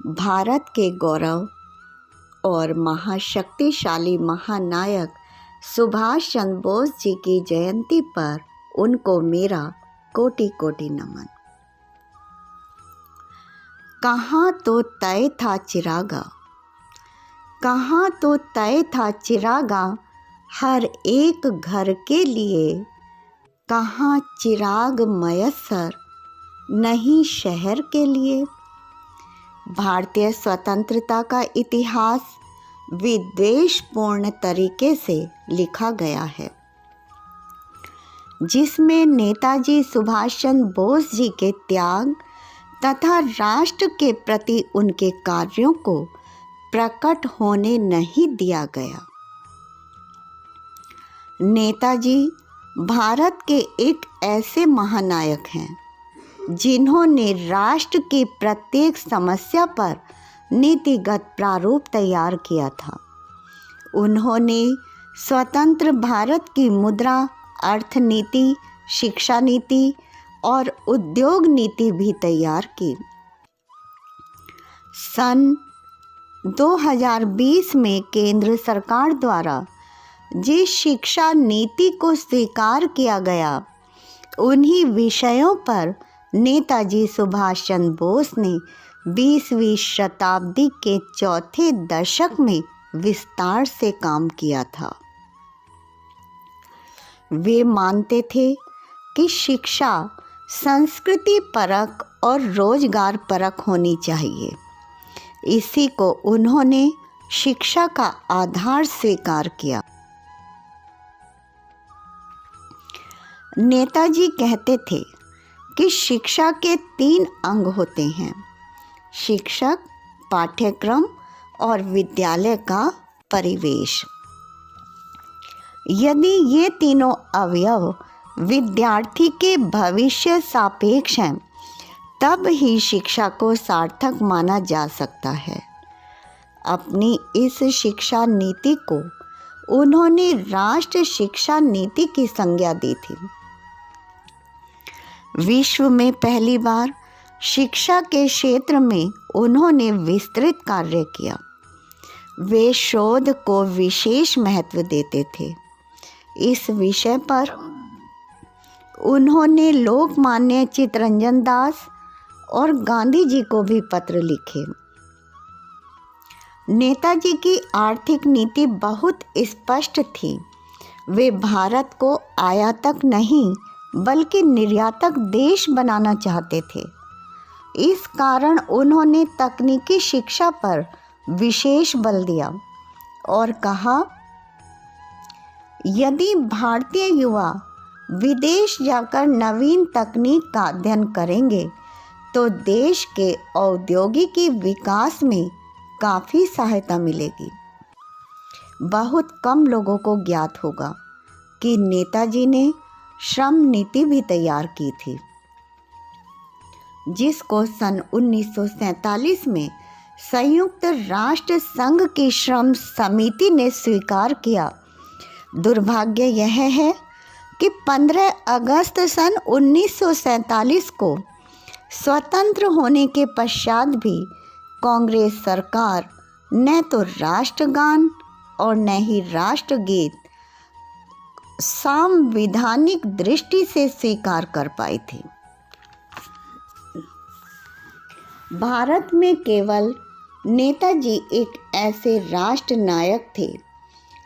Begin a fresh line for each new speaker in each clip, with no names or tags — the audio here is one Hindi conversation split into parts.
भारत के गौरव और महाशक्तिशाली महानायक सुभाष चंद्र बोस जी की जयंती पर उनको मेरा कोटि कोटि नमन। कहाँ तो तय था चिरागा, कहाँ तो तय था चिरागा हर एक घर के लिए, कहाँ चिराग मयस्सर नहीं शहर के लिए। भारतीय स्वतंत्रता का इतिहास विद्वेषपूर्ण तरीके से लिखा गया है, जिसमें नेताजी सुभाष चंद्र बोस जी के त्याग तथा राष्ट्र के प्रति उनके कार्यों को प्रकट होने नहीं दिया गया। नेताजी भारत के एक ऐसे महानायक हैं जिन्होंने राष्ट्र की प्रत्येक समस्या पर नीतिगत प्रारूप तैयार किया था। उन्होंने स्वतंत्र भारत की मुद्रा, अर्थनीति, शिक्षा नीति और उद्योग नीति भी तैयार की। सन 2020 में केंद्र सरकार द्वारा जिस शिक्षा नीति को स्वीकार किया गया, उन्हीं विषयों पर नेताजी सुभाष चंद्र बोस ने 20वीं शताब्दी के चौथे दशक में विस्तार से काम किया था। वे मानते थे कि शिक्षा संस्कृति परक और रोजगार परक होनी चाहिए। इसी को उन्होंने शिक्षा का आधार स्वीकार किया। नेताजी कहते थे कि शिक्षा के 3 अंग होते हैं: शिक्षक, पाठ्यक्रम और विद्यालय का परिवेश। यदि ये तीनों अवयव विद्यार्थी के भविष्य सापेक्ष हैं, तब ही शिक्षा को सार्थक माना जा सकता है। अपनी इस शिक्षा नीति को उन्होंने राष्ट्र शिक्षा नीति की संज्ञा दी थी। विश्व में पहली बार शिक्षा के क्षेत्र में उन्होंने विस्तृत कार्य किया। वे शोध को विशेष महत्व देते थे। इस विषय पर उन्होंने लोकमान्य चित्तरंजन दास और गांधी जी को भी पत्र लिखे। नेताजी की आर्थिक नीति बहुत स्पष्ट थी। वे भारत को आयातक नहीं बल्कि निर्यातक देश बनाना चाहते थे। इस कारण उन्होंने तकनीकी शिक्षा पर विशेष बल दिया और कहा, यदि भारतीय युवा विदेश जाकर नवीन तकनीक का अध्ययन करेंगे तो देश के औद्योगिकी विकास में काफ़ी सहायता मिलेगी। बहुत कम लोगों को ज्ञात होगा कि नेताजी ने श्रम नीति भी तैयार की थी, जिसको सन 1947 में संयुक्त राष्ट्र संघ की श्रम समिति ने स्वीकार किया। दुर्भाग्य यह है कि 15 अगस्त सन 1947 को स्वतंत्र होने के पश्चात भी कांग्रेस सरकार न तो राष्ट्रगान और न ही राष्ट्रगीत संवैधानिक दृष्टि से स्वीकार कर पाई थी। भारत में केवल नेताजी एक ऐसे राष्ट्र नायक थे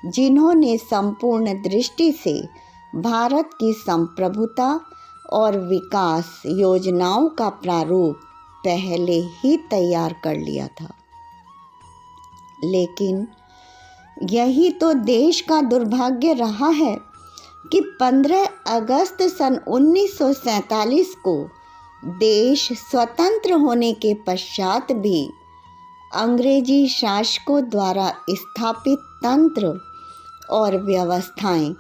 जिन्होंने संपूर्ण दृष्टि से भारत की संप्रभुता और विकास योजनाओं का प्रारूप पहले ही तैयार कर लिया था। लेकिन यही तो देश का दुर्भाग्य रहा है कि 15 अगस्त सन 1947 को देश स्वतंत्र होने के पश्चात भी अंग्रेजी शासकों द्वारा स्थापित तंत्र और व्यवस्थाएं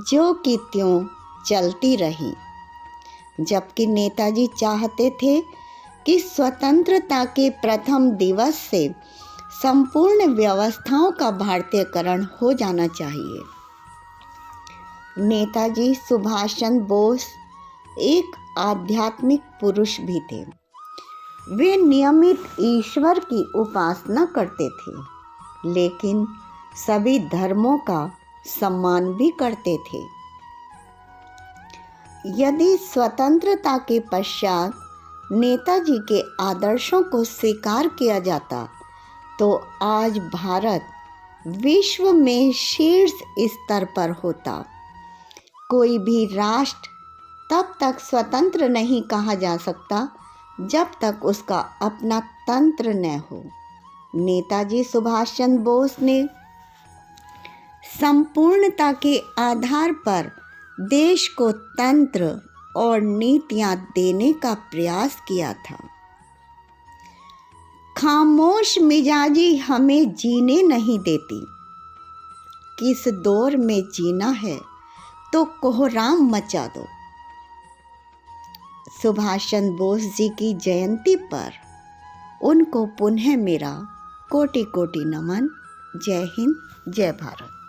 जो कि त्यों चलती रही, जबकि नेताजी चाहते थे कि स्वतंत्रता के प्रथम दिवस से संपूर्ण व्यवस्थाओं का भारतीयकरण हो जाना चाहिए। नेताजी सुभाष चंद्र बोस एक आध्यात्मिक पुरुष भी थे। वे नियमित ईश्वर की उपासना करते थे, लेकिन सभी धर्मों का सम्मान भी करते थे। यदि स्वतंत्रता के पश्चात नेताजी के आदर्शों को स्वीकार किया जाता तो आज भारत विश्व में शीर्ष स्तर पर होता। कोई भी राष्ट्र तब तक स्वतंत्र नहीं कहा जा सकता जब तक उसका अपना तंत्र न हो। नेताजी सुभाष चंद्र बोस ने संपूर्णता के आधार पर देश को तंत्र और नीतियां देने का प्रयास किया था। खामोश मिजाजी हमें जीने नहीं देती। किस दौर में जीना है तो कोहराम मचा दो। सुभाष चंद्र बोस जी की जयंती पर उनको पुनः मेरा कोटि कोटि नमन। जय हिंद, जय भारत।